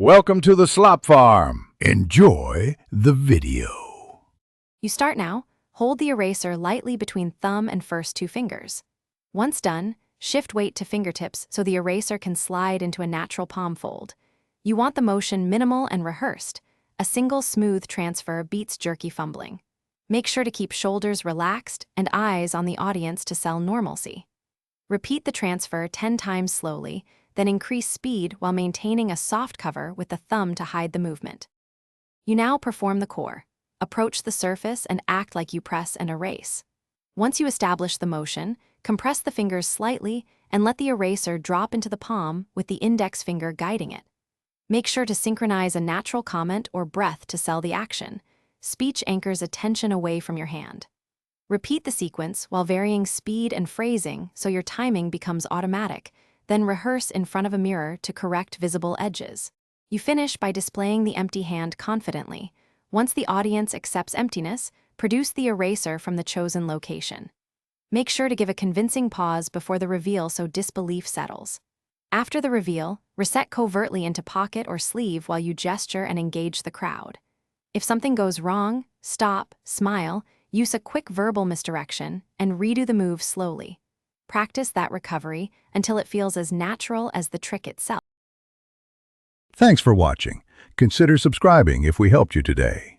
Welcome to the Slop Farm. Enjoy the video. You start now. Hold the eraser lightly between thumb and first two fingers. Once done, shift weight to fingertips so the eraser can slide into a natural palm fold. You want the motion minimal and rehearsed. A single smooth transfer beats jerky fumbling. Make sure to keep shoulders relaxed and eyes on the audience to sell normalcy. Repeat the transfer 10 times slowly, then increase speed while maintaining a soft cover with the thumb to hide the movement. You now perform the core. Approach the surface and act like you press and erase. Once you establish the motion, compress the fingers slightly and let the eraser drop into the palm with the index finger guiding it. Make sure to synchronize a natural comment or breath to sell the action. Speech anchors attention away from your hand. Repeat the sequence while varying speed and phrasing so your timing becomes automatic, then rehearse in front of a mirror to correct visible edges. You finish by displaying the empty hand confidently. Once the audience accepts emptiness, produce the eraser from the chosen location. Make sure to give a convincing pause before the reveal so disbelief settles. After the reveal, reset covertly into pocket or sleeve while you gesture and engage the crowd. If something goes wrong, stop, smile, use a quick verbal misdirection, and redo the move slowly. Practice that recovery until it feels as natural as the trick itself. Thanks for watching. Consider subscribing if we helped you today.